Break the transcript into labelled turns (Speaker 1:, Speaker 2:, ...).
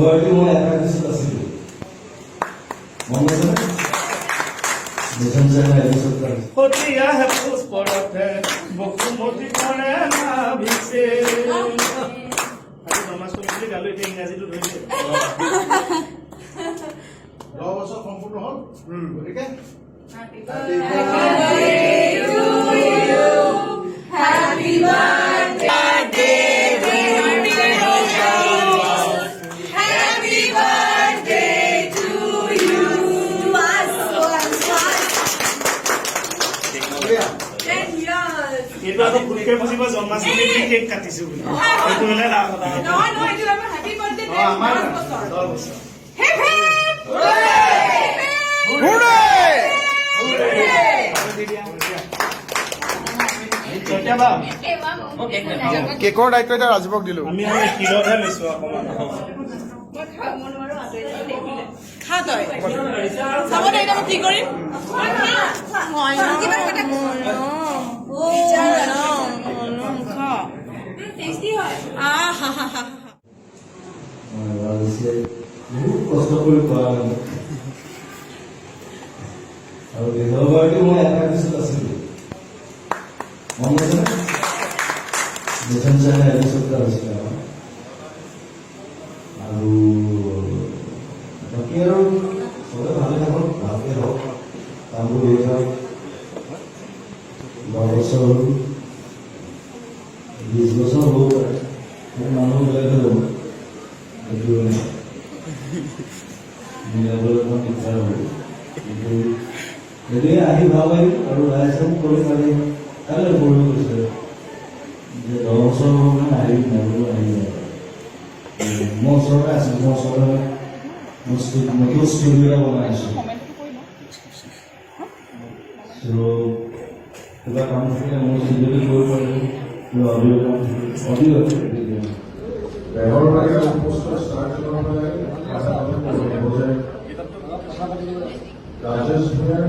Speaker 1: দেওবাৰটো মই এটা পিছত আছিলোঁ মন আছেনে মিছন চাইনা এপিছড
Speaker 2: होतिया है पुष्परथ बसुमती कणे नाभिसे আজি জন্মাষ্টমী গালো এতিয়া ইংৰাজীটো ধৰিলে
Speaker 3: 10 বছৰ সম্পূৰ্ণ হ'ল গতিকে
Speaker 2: এইটো আকৌ ভুলকে বুজিব জন্মাষ্টমী বুলি কেক কাটিছো বুলি এইটো হ'লে আমাৰ 10 বছৰ
Speaker 4: কেকৰ দায়িত্ব এতিয়া ৰাজীৱক দিলো
Speaker 2: আমি কিলতহে লৈছো অকণমান
Speaker 5: কি কৰিম
Speaker 1: বহুত কষ্ট কৰি খোৱা আৰু দেওবাৰটো মই এটা পিছত আছিলোঁ মন আছেনে মিছন চাইনা এপিছড হৈছিলে আৰু বাকী আৰু চবে ভালে থাকক ভালকে হওক কামবোৰ হৈ থাকক 10 বছৰ হ'ল 20 বছৰ হ'ব পাৰে মানুহ বেলেগ হৈ যাব এইটো মিলাবলৈ অকণ দিগদাৰ হ'ব কিন্তু এনেই আহি ভাল লাগিল আৰু ৰাইজক কৰি পাৰি কাইলৈ কৰিব গৈছে যে 10 বছৰ মানে আহি মিলাবলৈ আহি যায় মোৰ ওচৰতে আছোঁ মোৰ ওচৰতে নতুন ষ্টুডিঅ' এটা বনাই আছোঁ কিবা কাম থাকিলে মোৰ ষ্টুডিঅ'টো কৰিব পাৰিব কিবা অডিঅ' কাম থাকিলে অডিঅ'
Speaker 3: বেহৰ লাগে পোষ্টৰ ষ্টাৰ্ট কৰিব লাগে ৰাজেশ ভূঞাৰ